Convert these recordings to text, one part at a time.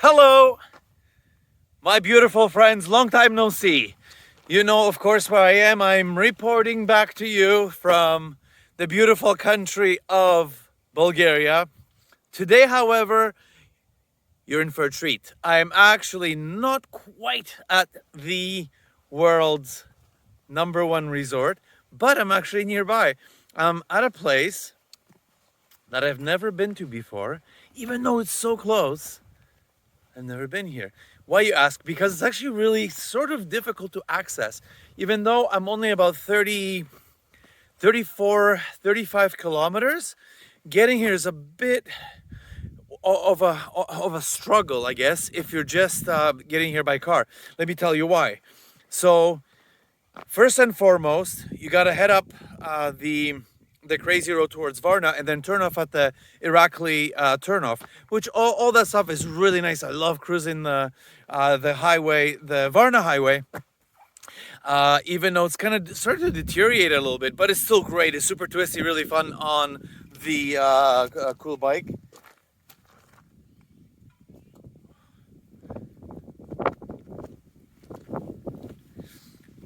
Hello, my beautiful friends, long time no see. You know, of course, where I am. I'm reporting back to you from the beautiful country of Bulgaria. Today, however, you're in for a treat. I'm actually not quite at the world's #1 resort, but I'm actually nearby. I'm at a place that I've never been to before, even though it's so close. I've never been here. Why, you ask? Because it's actually really sort of difficult to access. Even though I'm only about 30, 34, 35 kilometers, getting here is a bit of a struggle, I guess, if you're just getting here by car. Let me tell you why. So, first and foremost, you gotta head up the crazy road towards Varna and then turn off at the Irakli turnoff, which all that stuff is really nice. I love cruising the highway, the Varna highway. Even though it's kind of starting to deteriorate a little bit, but it's still great. It's super twisty, really fun on the cool bike.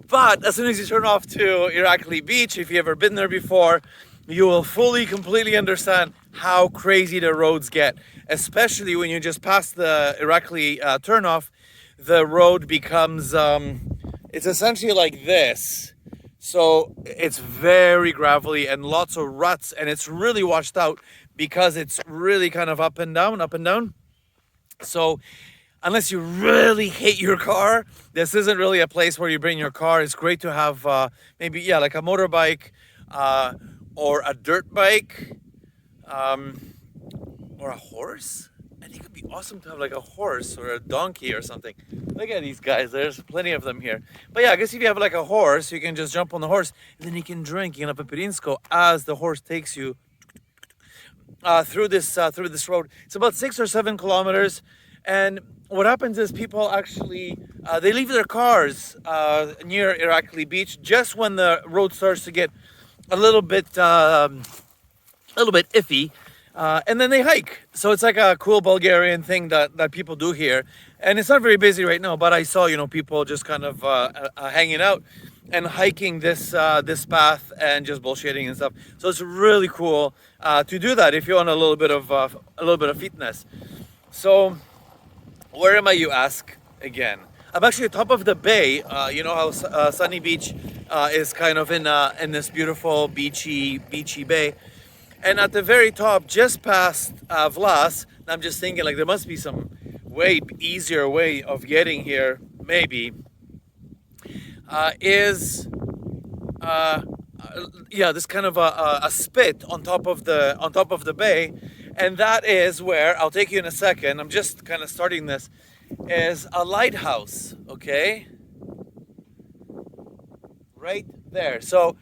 But as soon as you turn off to Irakli beach, if you've ever been there before, you will fully, completely understand how crazy the roads get. Especially when you just pass the Irakli turnoff, the road becomes, it's essentially like this. So it's very gravelly and lots of ruts, and it's really washed out because it's really kind of up and down, up and down. So unless you really hate your car, this isn't really a place where you bring your car. It's great to have maybe, yeah, like a motorbike or a dirt bike or a horse. I think it'd be awesome to have like a horse or a donkey or something. Look at these guys, there's plenty of them here. But yeah, I guess if you have like a horse, you can just jump on the horse and then you can drink, you can have a Pirinsko as the horse takes you through this road. It's about 6 or 7 kilometers. And what happens is people actually, they leave their cars near Irakli beach just when the road starts to get a little bit iffy, and then they hike. So it's like a cool Bulgarian thing that people do here. And it's not very busy right now, but I saw, people just kind of hanging out and hiking this path and just bullshitting and stuff. So it's really cool to do that if you want a little bit of fitness. So where am I, you ask again? I'm actually at the top of the bay. You know how Sunny Beach is kind of in this beautiful beachy bay. And at the very top, just past Vlas, I'm just thinking like there must be some way easier way of getting here, maybe, is yeah, this kind of a spit on top of the bay. And that is where, I'll take you in a second, I'm just kind of starting this, is a lighthouse, okay? Right there. So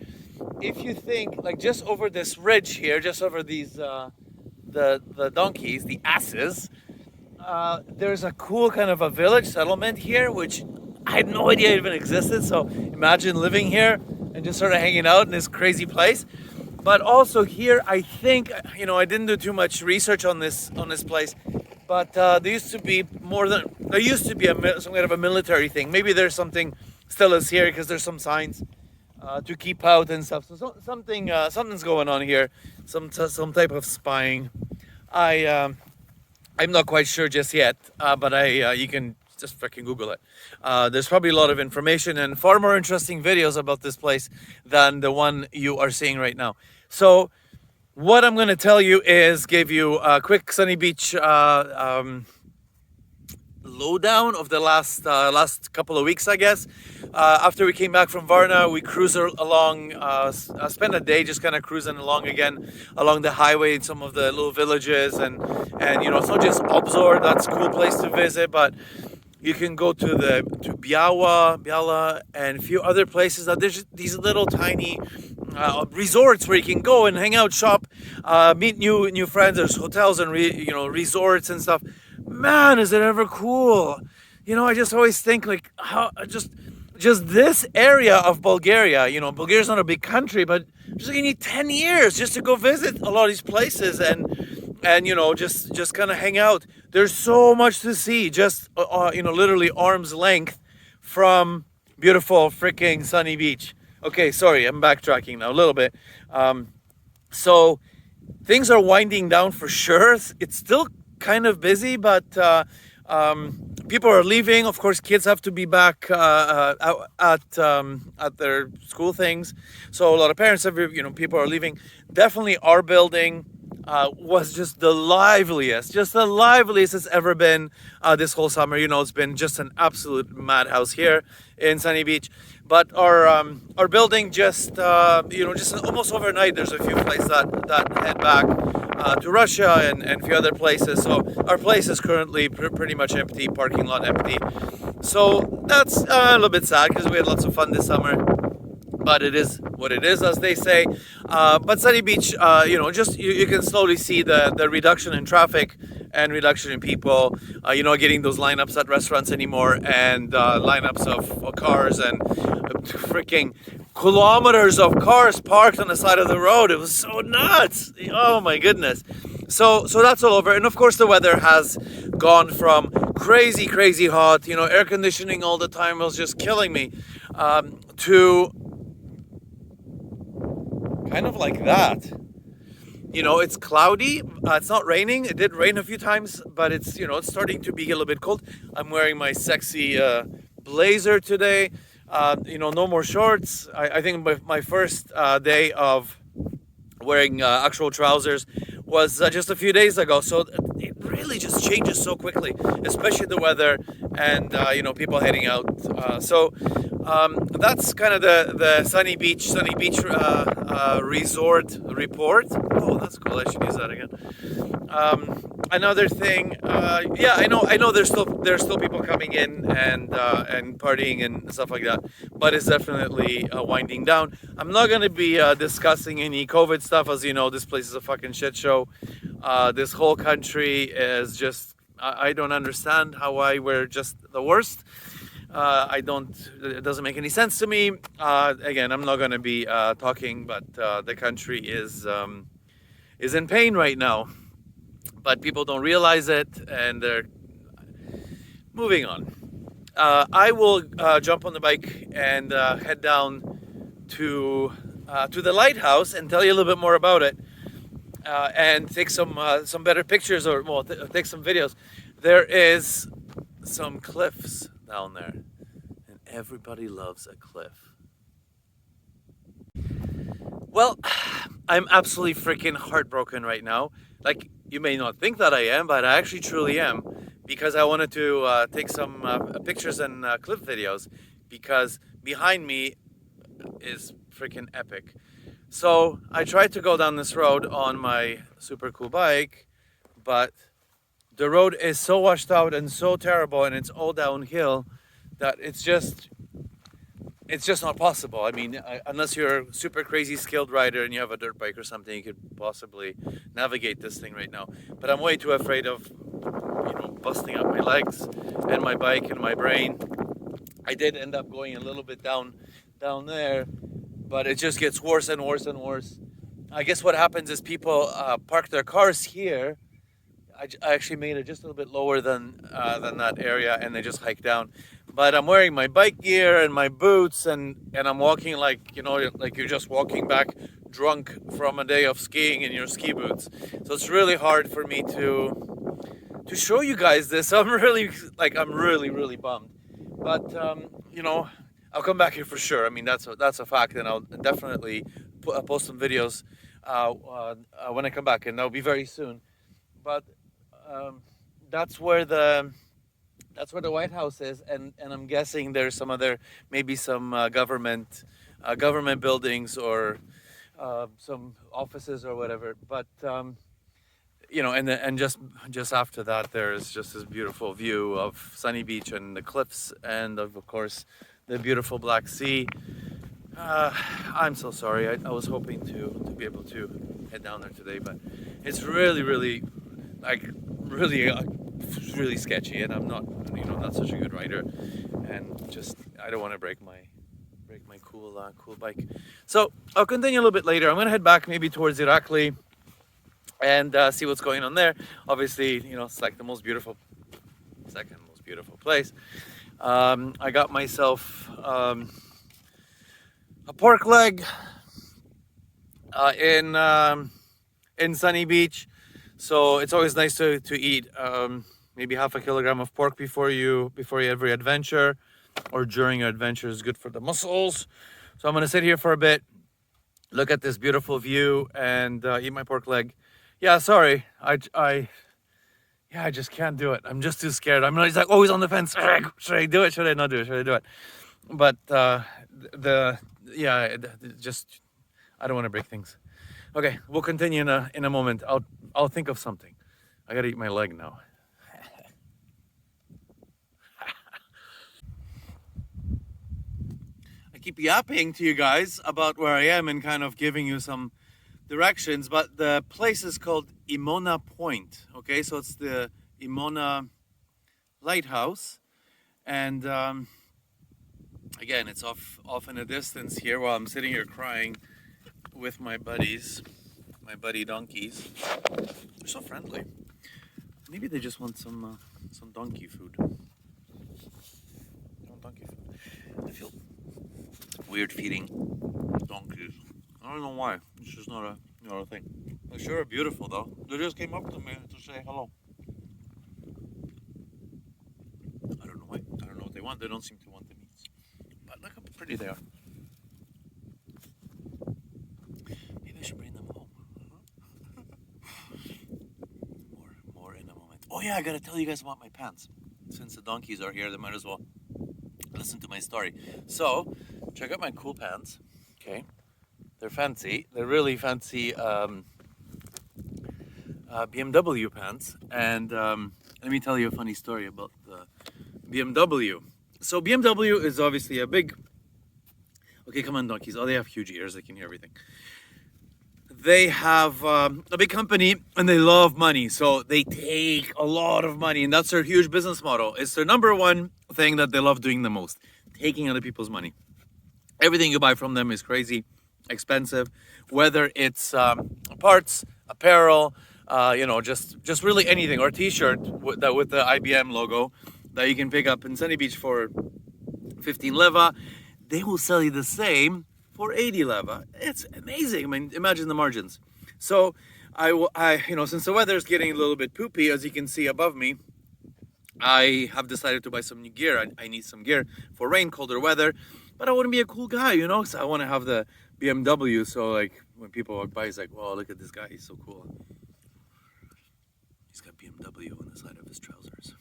if you think, like just over this ridge here, just over these, the donkeys, the asses, there's a cool kind of a village settlement here, which I had no idea even existed. So imagine living here and just sort of hanging out in this crazy place. But also here, I think, I didn't do too much research on this place, but there used to be some kind of a military thing. Maybe there's something still is here because there's some signs to keep out and stuff. So something's going on here, some type of spying. I'm not quite sure just yet, but you can just freaking Google it. There's probably a lot of information and far more interesting videos about this place than the one you are seeing right now. So what I'm going to tell you is give you a quick Sunny Beach lowdown of the last couple of weeks, I guess. After we came back from Varna, we cruised along, spent a day just kind of cruising along again along the highway in some of the little villages, and it's not just Obzor, that's a cool place to visit, but you can go to Biala and a few other places. There's these little tiny resorts where you can go and hang out, shop, meet new friends. There's hotels and resorts and stuff. Man, is it ever cool? I just always think like how just this area of Bulgaria. Bulgaria's not a big country, but just like you need 10 years just to go visit a lot of these places. And and just kind of hang out. There's so much to see, just literally arm's length from beautiful freaking sunny beach. Okay, sorry, I'm backtracking now a little bit. So things are winding down for sure. It's still kind of busy, but people are leaving. Of course, kids have to be back at their school things. So a lot of parents, people are leaving. Definitely, our building was just the liveliest it's ever been this whole summer. It's been just an absolute madhouse here in Sunny Beach. But our building just almost overnight, there's a few flights that head back to Russia and a few other places. So our place is currently pretty much empty, parking lot empty. So that's a little bit sad because we had lots of fun this summer. But it is what it is, as they say. But Sunny Beach, you can slowly see the reduction in traffic and reduction in people. Getting those lineups at restaurants anymore, and lineups of cars and freaking kilometers of cars parked on the side of the road. It was so nuts. Oh my goodness. So that's all over. And of course the weather has gone from crazy hot, air conditioning all the time was just killing me, to kind of like that. It's cloudy. It's not raining. It did rain a few times, but it's it's starting to be a little bit cold. I'm wearing my sexy blazer today. No more shorts. I think my first day of wearing actual trousers was just a few days ago. So it really just changes so quickly, especially the weather and people heading out. So that's kind of the Sunny Beach resort report. Oh, that's cool. I should use that again. Another thing, I know there's still people coming in and partying and stuff like that, but it's definitely winding down. I'm not going to be discussing any COVID stuff. As you know, this place is a fucking shit show. This whole country is just, I don't understand why we're just the worst. It doesn't make any sense to me. Again, I'm not going to be talking, but the country is in pain right now. But people don't realize it, and they're moving on. I will jump on the bike and head down to the lighthouse and tell you a little bit more about it, and take some better pictures, or take some videos. There is some cliffs down there, and everybody loves a cliff. Well, I'm absolutely freaking heartbroken right now. Like, you may not think that I am, but I actually truly am, because I wanted to take some pictures and clip videos, because behind me is freaking epic. So I tried to go down this road on my super cool bike, but the road is so washed out and so terrible, and it's all downhill, that it's just not possible. I mean, unless you're a super crazy skilled rider and you have a dirt bike or something, you could possibly navigate this thing right now. But I'm way too afraid of, busting up my legs and my bike and my brain. I did end up going a little bit down there, but it just gets worse and worse and worse. I guess what happens is people park their cars here. I actually made it just a little bit lower than that area, and they just hike down. But I'm wearing my bike gear and my boots, and I'm walking like you're just walking back drunk from a day of skiing in your ski boots. So it's really hard for me to show you guys this. I'm really bummed. But I'll come back here for sure. I mean, that's a fact, and I'll definitely post some videos when I come back, and that'll be very soon. But that's where the White House is, and I'm guessing there's some other, maybe some government buildings, or some offices or whatever. But and just after that, there's just this beautiful view of Sunny Beach and the cliffs, and of course the beautiful Black Sea. I'm so sorry. I was hoping to be able to head down there today, but it's really sketchy, and I'm not such a good rider, and just I don't want to break my cool bike. So I'll continue a little bit later. I'm gonna head back maybe towards Irakli, and see what's going on there. Obviously, you know, it's like the most beautiful, second most beautiful place. I got myself a pork leg in Sunny Beach, so it's always nice to eat maybe half a kilogram of pork before every adventure, or during your adventure is good for the muscles. So I'm gonna sit here for a bit, look at this beautiful view, and eat my pork leg. Yeah, sorry, I just can't do it. I'm just too scared. I'm always like always on the fence. Should I do it? Should I not do it? Should I do it? But just I don't want to break things. Okay, we'll continue in a moment. I'll think of something. I gotta eat my leg now. I keep yapping to you guys about where I am and kind of giving you some directions, but the place is called Imona Point. Okay, so it's the Imona lighthouse, and again, it's off in the distance here while I'm sitting here crying with my buddies, my buddy donkeys. They're so friendly. Maybe they just want some donkey food. They want donkey food. I feel weird feeding donkeys. I don't know why. It's just not a thing. They sure are beautiful though. They just came up to me to say hello. I don't know why. I don't know what they want. They don't seem to want the meats. But look how pretty they are. Maybe I should bring them home. More in a moment. Oh yeah, I gotta tell you guys about my pants. Since the donkeys are here, they might as well listen to my story. So, check out my cool pants. Okay. They're fancy. They're really fancy BMW pants. And let me tell you a funny story about the BMW. So BMW is obviously a big... Okay, come on, donkeys. Oh, they have huge ears. They can hear everything. They have a big company and they love money. So they take a lot of money, and that's their huge business model. It's their number one thing that they love doing the most, taking other people's money. Everything you buy from them is crazy expensive, whether it's parts, apparel, just really anything, or a t-shirt with the IBM logo that you can pick up in Sunny Beach for 15 leva. They will sell you the same for 80 leva. It's amazing. I mean, imagine the margins. So I since the weather's getting a little bit poopy, as you can see above me, I have decided to buy some new gear. I need some gear for rain, colder weather, but I want to be a cool guy, so I want to have the BMW. So like when people walk by, it's like, wow, look at this guy, he's so cool. He's got BMW on the side of his trousers.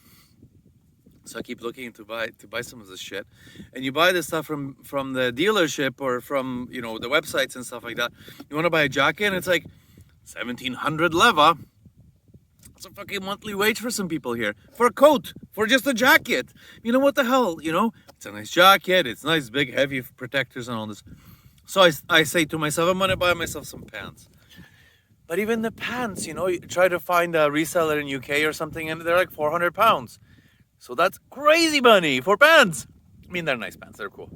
So I keep looking to buy some of this shit, and you buy this stuff from the dealership or from the websites and stuff like that. You want to buy a jacket, and it's like 1,700 leva. It's a fucking monthly wage for some people here. For a coat, for just a jacket. What the hell, It's a nice jacket, it's nice, big, heavy protectors and all this. So I say to myself, I'm gonna buy myself some pants. But even the pants, you try to find a reseller in UK or something, and they're like 400 pounds. So that's crazy money for pants. I mean, they're nice pants, they're cool.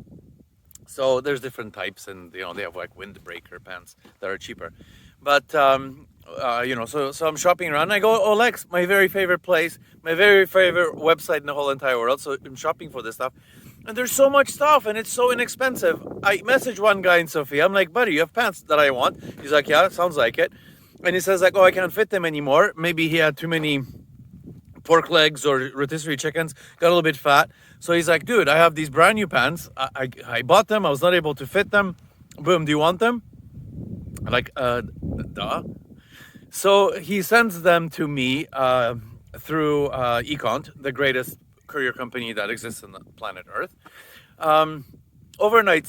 So there's different types, and they have like windbreaker pants that are cheaper. But so I'm shopping around, and I go OLX, my very favorite place, my very favorite website in the whole entire world. So I'm shopping for this stuff, and there's so much stuff, and it's so inexpensive. I message one guy in Sofia. I'm like, buddy, you have pants that I want? He's like, yeah, sounds like it. And he says like, oh, I can't fit them anymore. Maybe he had too many pork legs or rotisserie chickens, got a little bit fat. So he's like, dude, I have these brand new pants. I bought them. I was not able to fit them. Boom, do you want them? I'm like, duh. So he sends them to me through Econt, the greatest courier company that exists on the planet Earth. Overnight,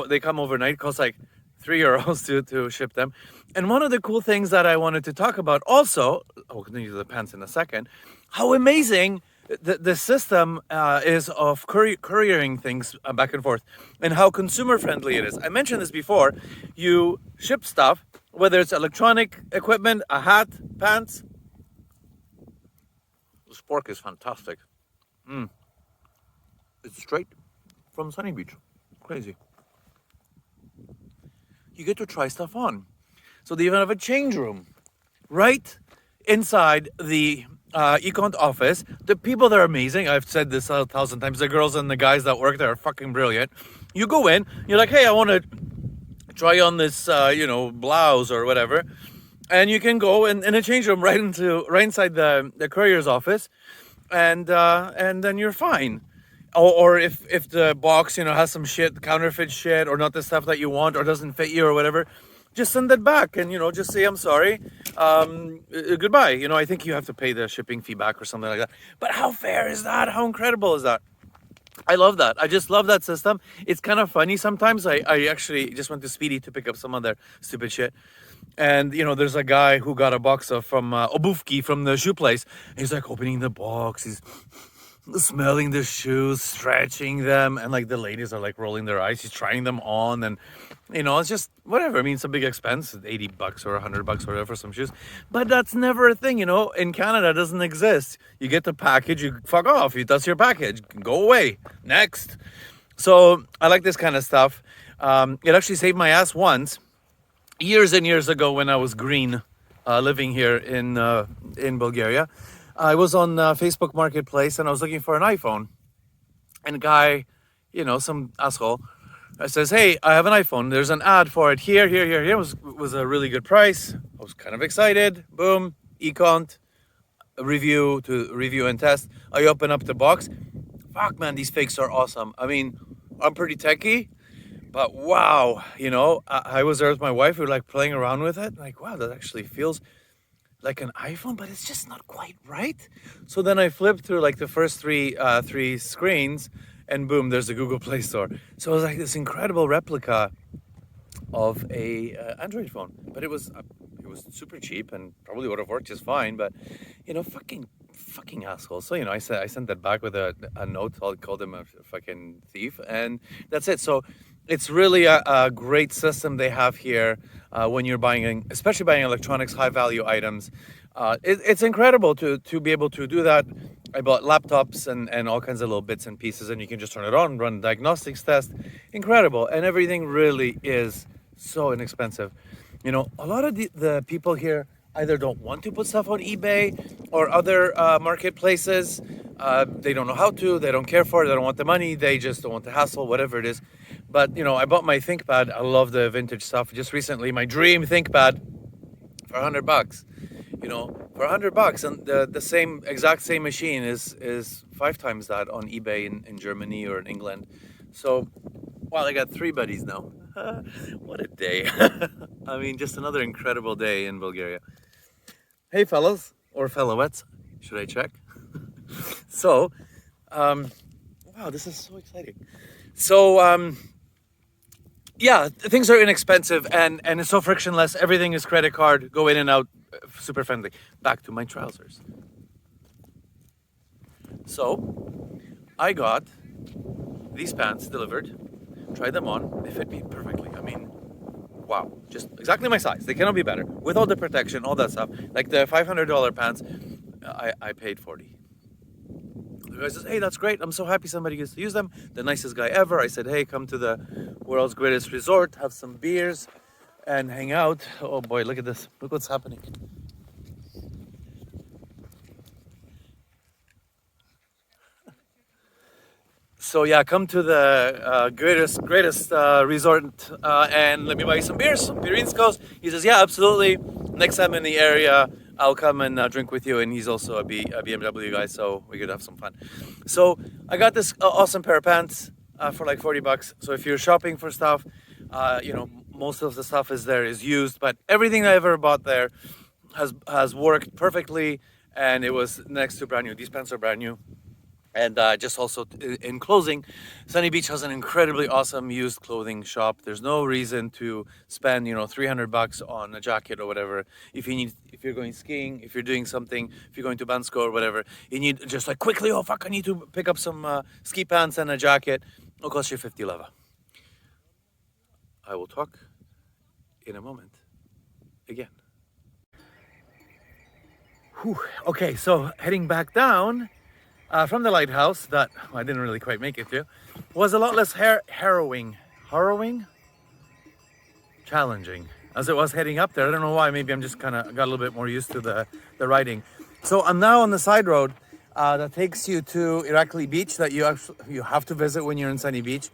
they come overnight, cost like €3 to ship them. And one of the cool things that I wanted to talk about also, I'll continue to the pants in a second, how amazing the system is of couriering things back and forth, and how consumer friendly it is. I mentioned this before. You ship stuff, whether it's electronic equipment, a hat, pants. This pork is fantastic. It's straight from Sunny Beach. Crazy. You get to try stuff on. So they even have a change room. right inside the econ office. The people there are amazing. I've said this 1,000 times. The girls and the guys that work there are fucking brilliant. You go in, you're like, hey, I want to try on this, blouse or whatever, and you can go in a change room right inside the courier's office, and then you're fine. Or if the box has some shit, counterfeit shit, or not the stuff that you want, or doesn't fit you or whatever, just send it back and just say I'm sorry, goodbye. I think you have to pay the shipping fee back or something like that. But how fair is that? How incredible is that? I love that. I just love that system. It's kind of funny sometimes. I actually just went to Speedy to pick up some other stupid shit. And, there's a guy who got a box from Obuvki from the shoe place. He's like opening the box. He's smelling the shoes, stretching them. And like the ladies are like rolling their eyes. He's trying them on. And, it's just whatever. I mean, it's a big expense, $80 or $100 or whatever for some shoes. But that's never a thing, In Canada, it doesn't exist. You get the package, you fuck off. That's your package. Go away. Next. So I like this kind of stuff. It actually saved my ass once, years and years ago when I was green, living here in Bulgaria. I was on Facebook Marketplace and I was looking for an iPhone. And a guy, some asshole, says, hey, I have an iPhone. There's an ad for it here. It was a really good price. I was kind of excited. Boom, econ, review and test. I open up the box. Fuck, man, these fakes are awesome. I mean, I'm pretty techie, but wow, I was there with my wife. We were like playing around with it. Like, wow, that actually feels like an iPhone, but it's just not quite right. So then I flipped through like the first three screens, and boom, there's the Google Play Store. So it was like this incredible replica of a Android phone, but it was super cheap and probably would have worked just fine. But fucking asshole. So I sent that back with a note. I called him a fucking thief, and that's it. So it's really a great system they have here when you're especially buying electronics, high value items. It's incredible to be able to do that. I bought laptops and all kinds of little bits and pieces, and you can just turn it on, run diagnostics test. Incredible. And everything really is so inexpensive. A lot of the people here either don't want to put stuff on eBay or other marketplaces. They don't know how to, they don't care for it, they don't want the money, they just don't want the hassle, whatever it is. But, I bought my ThinkPad. I love the vintage stuff. Just recently, my dream ThinkPad for $100. For $100, and the exact same machine is 5 times that on eBay in Germany or in England. So, wow, I got 3 buddies now. What a day. I mean, just another incredible day in Bulgaria. Hey, fellas, or fellowettes, should I check? So, wow, this is so exciting. So, yeah, things are inexpensive and it's so frictionless. Everything is credit card, go in and out, super friendly. Back to my trousers. So, I got these pants delivered, tried them on, they fit me perfectly. I mean, wow, just exactly my size. They cannot be better. With all the protection, all that stuff. Like the $500 pants, I paid $40. The guy says, hey, that's great. I'm so happy somebody gets to use them. The nicest guy ever. I said, hey, come to the world's greatest resort, have some beers, and hang out. Oh boy, look at this. Look what's happening. So yeah, come to the greatest resort and let me buy you some beers, some Pirinskos. He says, yeah, absolutely. Next time in the area, I'll come and drink with you. And he's also a BMW guy, so we could have some fun. So I got this awesome pair of pants for like $40. So if you're shopping for stuff, most of the stuff is used, but everything I ever bought there has worked perfectly, and it was next to brand new. These pants are brand new. And just also in closing, Sunny Beach has an incredibly awesome used clothing shop. There's no reason to spend, $300 on a jacket or whatever. If you're going skiing, if you're doing something, if you're going to Bansko or whatever, you need just like quickly, oh fuck, I need to pick up some ski pants and a jacket. It'll cost you 50 leva. I will talk in a moment again. Whew. Okay, so heading back down from the lighthouse that I didn't really quite make it to, was a lot less harrowing, challenging. as it was heading up there. I don't know why, maybe I'm just kind of got a little bit more used to the riding. So I'm now on the side road that takes you to Irakli beach that you have to visit when you're in Sunny Beach.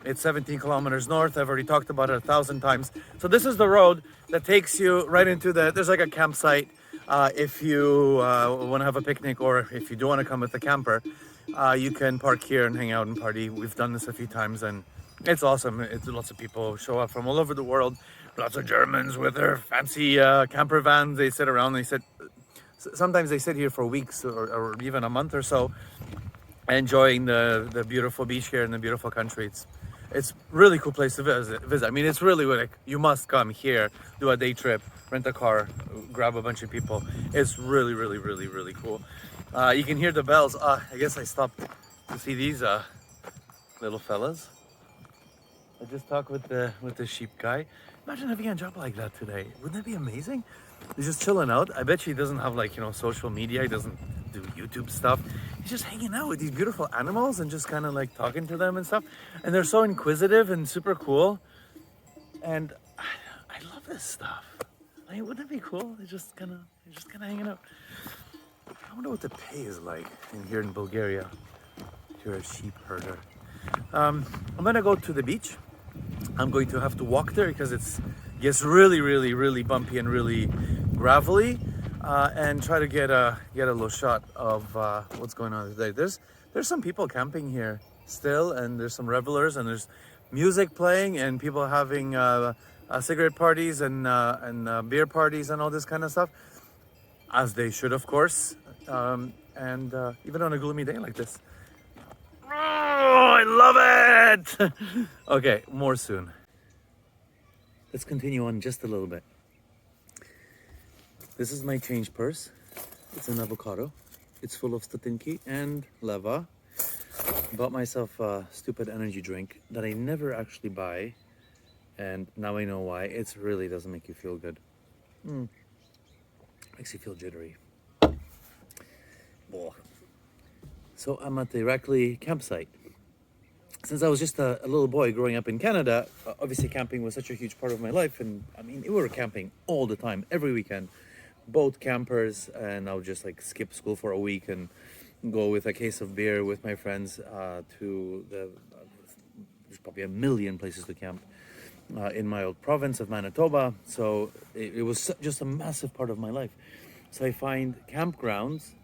It's 17 kilometers north. I've already talked about it 1,000 times. So this is the road that takes you right into there's like a campsite if you want to have a picnic, or if you do want to come with a camper, you can park here and hang out and party. We've done this a few times and it's awesome. Lots of people show up from all over the world. Lots of Germans with their fancy camper vans. They sit around, sometimes they sit here for weeks or even a month or so, enjoying the beautiful beach here in the beautiful country. It's really cool place to visit. I mean, it's really like, you must come here, do a day trip, rent a car, grab a bunch of people. It's really, really, really, really cool. You can hear the bells. I guess I stopped to see these little fellas. I just talked with the sheep guy. Imagine having a job like that today. Wouldn't that be amazing? He's just chilling out. I bet he doesn't have, like, social media. He doesn't do YouTube stuff. He's just hanging out with these beautiful animals and just kind of like talking to them and stuff. And they're so inquisitive and super cool. And I love this stuff. I mean, wouldn't it be cool? They're just kind of hanging out. I wonder what the pay is like here in Bulgaria if you're a sheep herder. I'm gonna go to the beach. I'm going to have to walk there because it gets really, really, really bumpy and really gravelly, and try to get a little shot of what's going on today. There's some people camping here still, and there's some revelers, and there's music playing, and people having cigarette parties and beer parties and all this kind of stuff, as they should, of course, and even on a gloomy day like this. Oh, I love it! Okay, more soon. Let's continue on just a little bit. This is my change purse. It's an avocado. It's full of statinki and lava. Bought myself a stupid energy drink that I never actually buy, and now I know why. It really doesn't make you feel good. Makes you feel jittery. Ugh. So I'm at the Irakli campsite. Since I was just a little boy growing up in Canada, obviously camping was such a huge part of my life. And I mean, we were camping all the time, every weekend. Both campers, and I would just like skip school for a week and go with a case of beer with my friends to there's probably a million places to camp in my old province of Manitoba. So it was just a massive part of my life. So I find campgrounds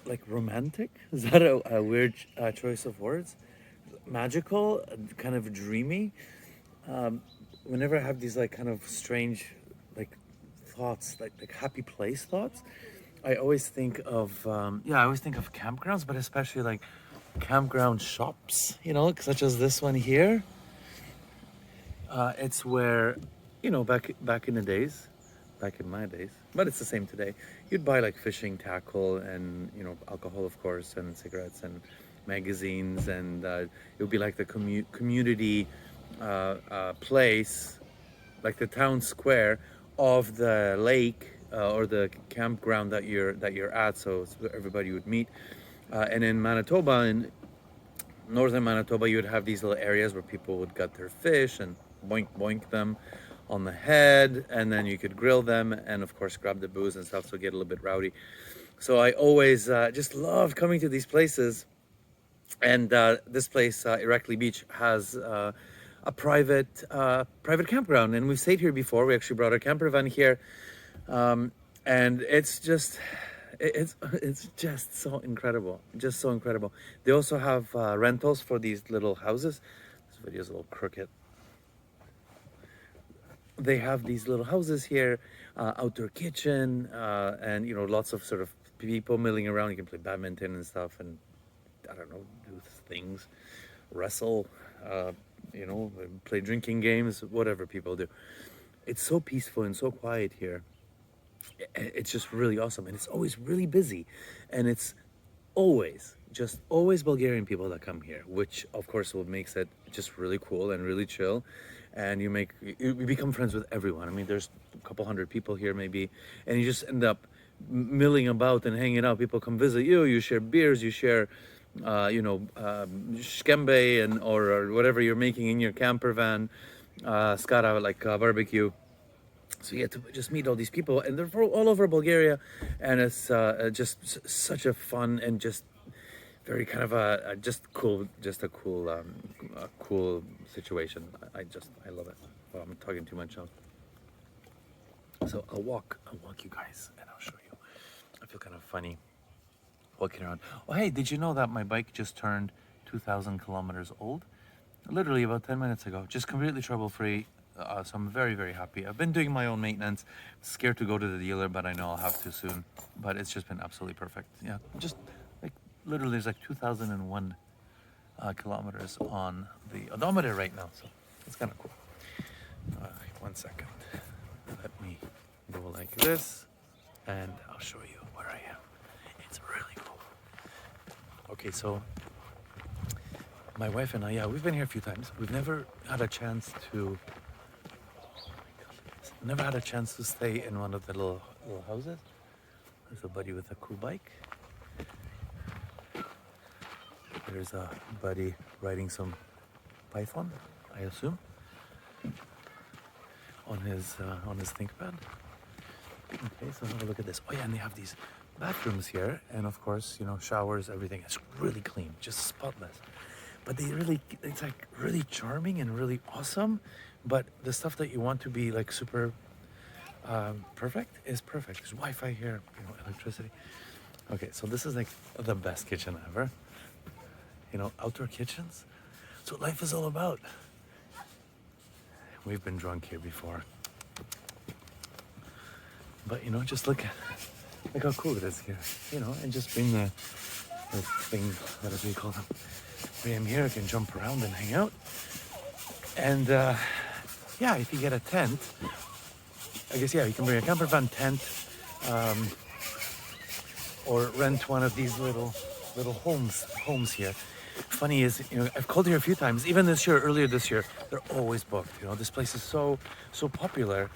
like romantic. Is that a weird choice of words? Magical, kind of dreamy. Whenever I have these like kind of strange like thoughts, like happy place thoughts, I always think of campgrounds, but especially like campground shops, such as this one here. It's where, back in the days, back in my days, but it's the same today, you'd buy like fishing tackle and alcohol, of course, and cigarettes and magazines, and it would be like the community place, like the town square of the lake or the campground that you're at. So it's where everybody would meet. And in Manitoba, in northern Manitoba, you would have these little areas where people would gut their fish and boink boink them on the head, and then you could grill them and of course grab the booze and stuff, so get a little bit rowdy. So I always just loved coming to these places. And this place, Irakli Beach, has a private campground, and we've stayed here before. We actually brought our camper van here, and it's just so incredible, just so incredible. They also have rentals for these little houses. This video is a little crooked. They have these little houses here, outdoor kitchen, and lots of sort of people milling around. You can play badminton and stuff, and I don't know, do things, wrestle, play drinking games, whatever people do. It's so peaceful and so quiet here. It's just really awesome, and it's always really busy, and it's always Bulgarian people that come here, which of course what makes it just really cool and really chill. And you become friends with everyone. I mean, there's a couple hundred people here maybe, and you just end up milling about and hanging out. People come visit you, you share beers, you share shkembe and or whatever you're making in your camper van. skara, like barbecue. So you get to just meet all these people, and they're all over Bulgaria, and it's just such a fun and just very kind of a just a cool situation. I love it. Well, I'm talking too much now. So I'll walk you guys, and I'll show you. I feel kind of funny walking around. Oh, hey, did you know that my bike just turned 2,000 kilometers old? Literally about 10 minutes ago, just completely trouble-free. So I'm very, very happy. I've been doing my own maintenance. Scared to go to the dealer, but I know I'll have to soon. But it's just been absolutely perfect. Yeah, just like literally there's like 2001 kilometers on the odometer right now. So it's kind of cool. 1 second. Let me go like this, and I'll show you where I am. It's really cool. Okay, so my wife and I, yeah, we've been here a few times. We've never had a chance to stay in one of the little houses. There's a buddy with a cool bike. There's a buddy riding some python, I assume, on his ThinkPad. Okay, so have a look at this. Oh yeah, and they have these bathrooms here, and of course, you know, showers, everything. It's really clean, just spotless. But it's like really charming and really awesome. But the stuff that you want to be like super perfect is perfect. There's Wi-Fi here, you know, electricity. Okay, so this is like the best kitchen ever. You know, outdoor kitchens. That's what life is all about. We've been drunk here before. But you know, just look how cool it is here. You know, and just bring the thing, what do we call them? Bring them here, I can jump around and hang out. And yeah, if you get a tent, I guess, yeah, you can bring a camper van, tent, or rent one of these little homes here. Funny is, you know, I've called here a few times, even earlier this year, they're always booked. You know, this place is so popular.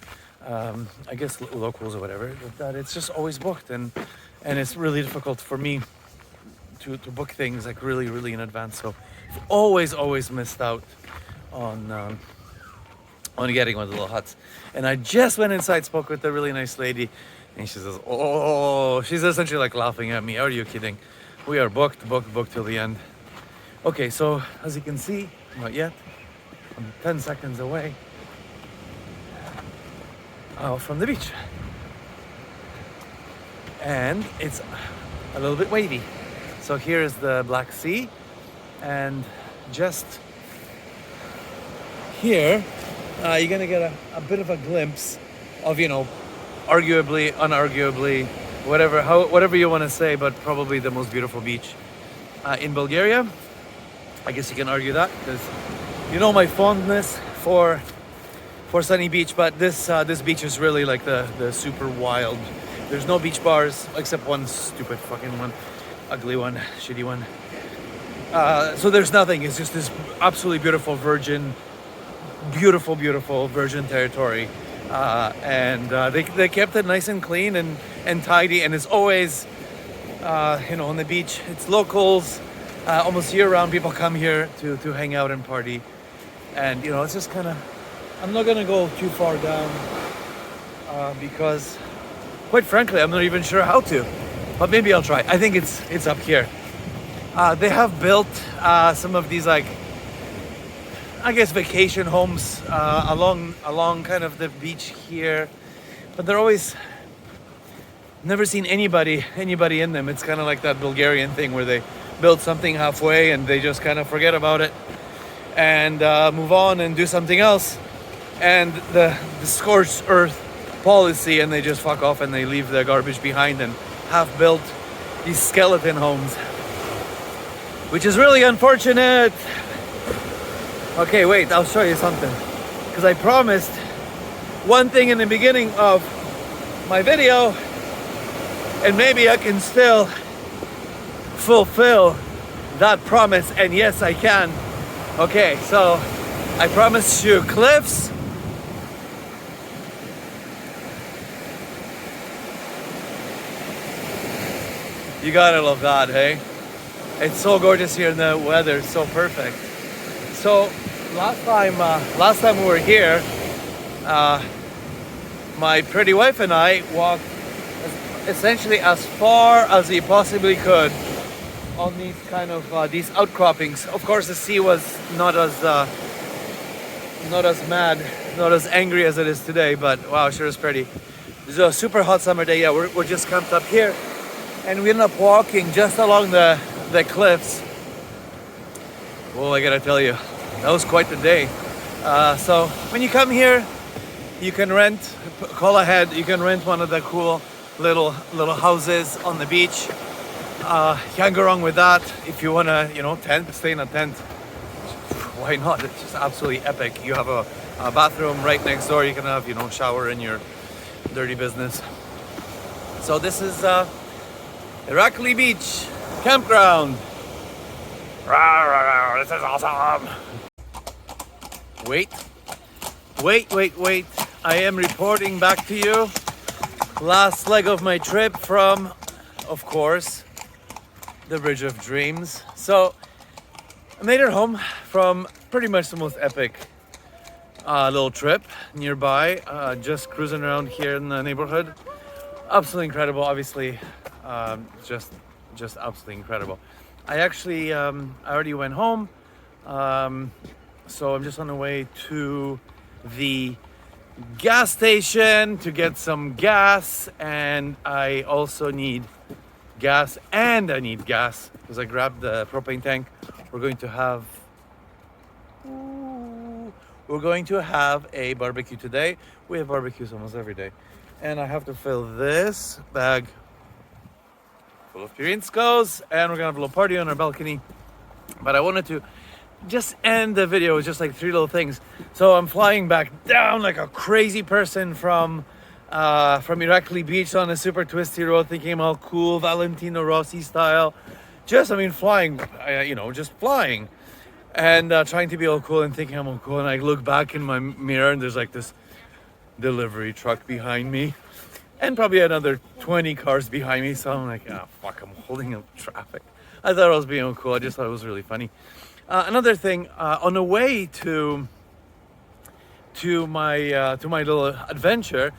I guess locals or whatever, that it's just always booked, and it's really difficult for me to book things like really in advance. So I've always missed out on getting one of the little huts. And I just went inside, spoke with a really nice lady, and she says, oh, she's essentially like laughing at me. Are you kidding? We are booked till the end. Okay, so as you can see, not yet. I'm 10 seconds away from the beach. And it's a little bit wavy. So here is the Black Sea, and just here, you're gonna get a bit of a glimpse of, you know, arguably, unarguably, whatever you want to say, but probably the most beautiful beach in Bulgaria. I guess you can argue that, because you know my fondness for sunny beach, but this beach is really like the super wild. There's no beach bars except one stupid fucking one, ugly one, shitty one. So there's nothing. It's just this absolutely beautiful beautiful virgin territory, and they kept it nice and clean and tidy, and it's always you know, on the beach. It's locals. Almost year-round, people come here to hang out and party, and you know, it's just kind of. I'm not gonna go too far down because, quite frankly, I'm not even sure how to. But maybe I'll try. I think it's up here. They have built some of these, like, I guess, vacation homes along kind of the beach here, but they're always. Never seen anybody in them. It's kind of like that Bulgarian thing where they build something halfway and they just kind of forget about it and move on and do something else, and the scorched earth policy, and they just fuck off and they leave their garbage behind and half built these skeleton homes, which is really unfortunate. Okay, wait, I'll show you something, because I promised one thing in the beginning of my video, and maybe I can still fulfill that promise, and yes, I can. Okay, so I promised you cliffs. You gotta love that, hey? It's so gorgeous here, and the weather is so perfect. So last time we were here, my pretty wife and I walked essentially as far as we possibly could on these kind of these outcroppings. Of course, the sea was not as mad, not as angry as it is today, but wow, sure is pretty. It's a super hot summer day. Yeah, we're just camped up here, and we ended up walking just along the cliffs. Well, I gotta tell you, that was quite the day. So when you come here, you can call ahead. You can rent one of the cool little houses on the beach. Can't go wrong with that. If you wanna, stay in a tent, why not? It's just absolutely epic. You have a bathroom right next door. You can have, shower in your dirty business. So this is Irakli Beach campground. This is awesome. Wait. I am reporting back to you. Last leg of my trip from, of course, the Bridge of Dreams. So I made it home from pretty much the most epic little trip nearby. Just cruising around here in the neighborhood. Absolutely incredible. Obviously, just absolutely incredible. I actually I already went home, so I'm just on the way to the gas station to get some gas, and I also need gas, and I need gas because I grabbed the propane tank. We're going to have a barbecue today. We have barbecues almost every day, and I have to fill this bag full of Pirinskos, and we're gonna have a little party on our balcony. But I wanted to just end the video with just like 3 little things. So I'm flying back down like a crazy person from Irakli Beach on a super twisty road, thinking I'm all cool, Valentino Rossi style. Flying, just flying, and trying to be all cool and thinking I'm all cool. And I look back in my mirror, and there's like this delivery truck behind me, and probably another 20 cars behind me. So I'm like, fuck, I'm holding up traffic. I thought I was being cool. I just thought it was really funny. Another thing, on the way to my little adventure,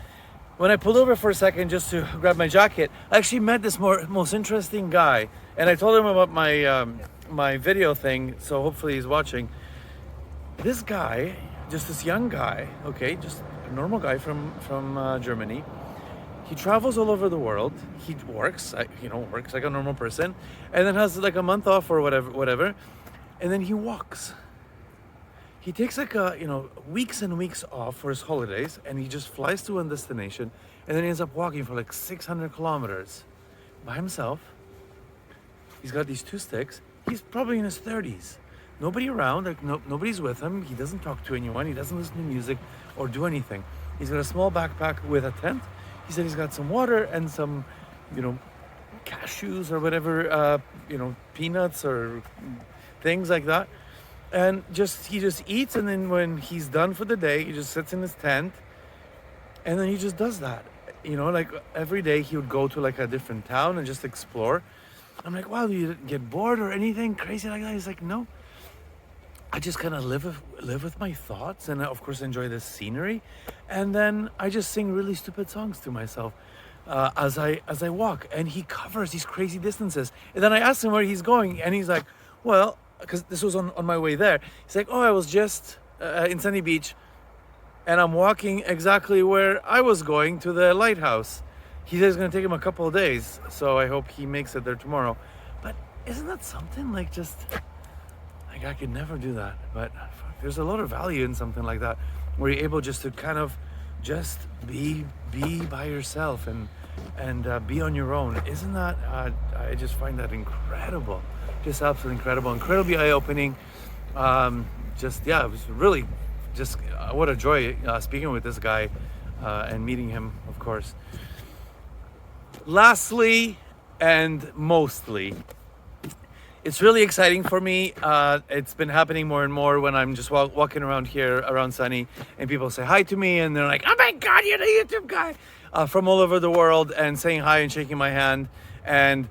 when I pulled over for a second just to grab my jacket, I actually met this most interesting guy, and I told him about my video thing. So hopefully he's watching. This guy, just this young guy, okay, just a normal guy from Germany. He travels all over the world. He works like a normal person, and then has like a month off or whatever, and then he walks. He takes like weeks and weeks off for his holidays, and he just flies to one destination, and then he ends up walking for like 600 kilometers by himself. He's got these 2 sticks. He's probably in his 30s. Nobody around, nobody's with him. He doesn't talk to anyone. He doesn't listen to music or do anything. He's got a small backpack with a tent. He said he's got some water and some, cashews or whatever, peanuts or things like that. And he just eats, and then when he's done for the day, he just sits in his tent, and then he just does that. Like every day he would go to like a different town and just explore. I'm like, wow, you didn't get bored or anything crazy like that? He's like, no. I just kind of live with my thoughts, and of course enjoy the scenery, and then I just sing really stupid songs to myself as I walk. And he covers these crazy distances. And then I asked him where he's going, and he's like, well, because this was on my way there. He's like, oh, I was just in Sunny Beach, and I'm walking exactly where I was going, to the lighthouse. He says it's gonna take him a couple of days, so I hope he makes it there tomorrow. But isn't that something? Like, just like, I could never do that, but there's a lot of value in something like that, where you're able just to kind of just be by yourself and be on your own. Isn't that? I just find that incredible, just absolutely incredible, incredibly eye-opening. It was really just what a joy speaking with this guy and meeting him, of course. Lastly, and mostly, it's really exciting for me. It's been happening more and more when I'm just walking around here around Sunny, and people say hi to me, and they're like, oh my God, you're the YouTube guy, from all over the world, and saying hi and shaking my hand, and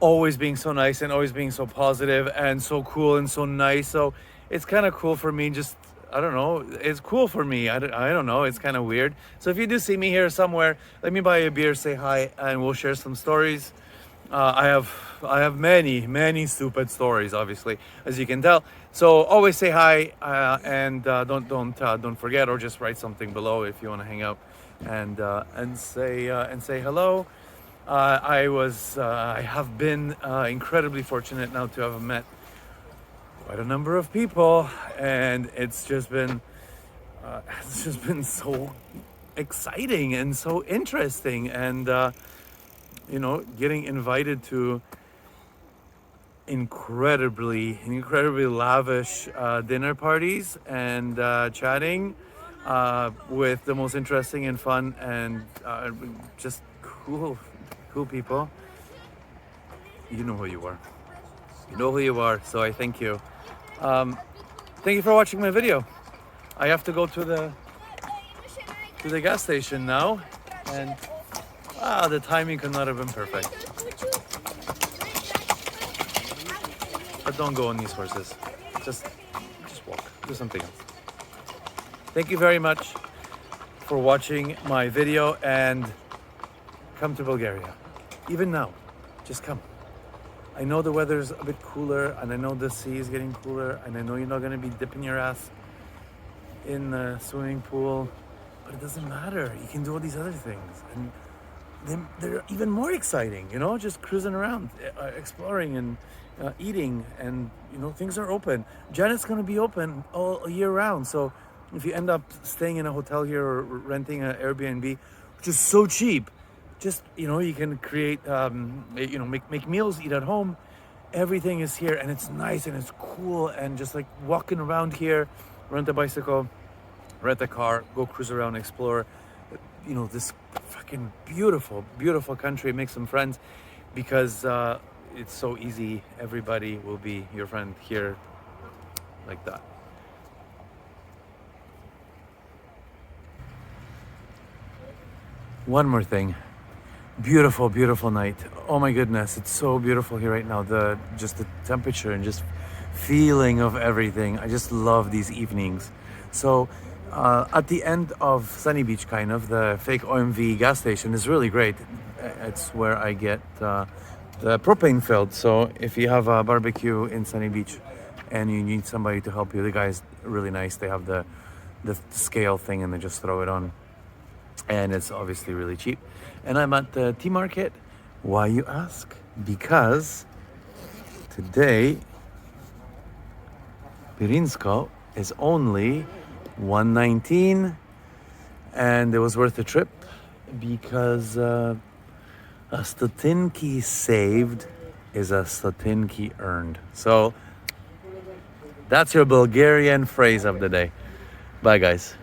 always being so nice and always being so positive and so cool and so nice. So it's kind of cool for me. Just, I don't know, it's cool for me. I don't know, it's kind of weird. So if you do see me here somewhere, let me buy you a beer, say hi, and we'll share some stories. I have many stupid stories, obviously, as you can tell. So always say hi, and don't forget, or just write something below if you want to hang out and say hello. I have been incredibly fortunate now to have met quite a number of people, and it's just been so exciting and so interesting, and you know, getting invited to incredibly lavish dinner parties and chatting with the most interesting and fun and just cool people. You know who you are. You know who you are. So I thank you. Thank you for watching my video. I have to go to the gas station now, and the timing could not have been perfect. But don't go on these horses. Just walk. Do something else. Thank you very much for watching my video, and come to Bulgaria. Even now, just come. I know the weather's a bit cooler, and I know the sea is getting cooler, and I know you're not going to be dipping your ass in the swimming pool, but it doesn't matter. You can do all these other things, and they're even more exciting, you know, just cruising around, exploring and eating, and you know, things are open. Janet's going to be open all year round, so if you end up staying in a hotel here or renting an Airbnb, which is so cheap, just, you know, you can create, you know, make meals, eat at home. Everything is here, and it's nice and it's cool, and just like walking around here, rent a bicycle, rent a car, go cruise around, explore, you know, this fucking beautiful country. Make some friends, because it's so easy. Everybody will be your friend here, like that. One more thing. Beautiful night. Oh my goodness, it's so beautiful here right now. Just the temperature and just feeling of everything. I just love these evenings. So at the end of Sunny Beach, kind of, the fake OMV gas station is really great. It's where I get the propane filled. So if you have a barbecue in Sunny Beach and you need somebody to help you, the guy's really nice. They have the scale thing, and they just throw it on, and it's obviously really cheap. And I'm at the tea market. Why, you ask? Because today Pirinsko is only $1.19, and it was worth the trip, because a statinki saved is a statinki earned. So that's your Bulgarian phrase of the day. Bye, guys.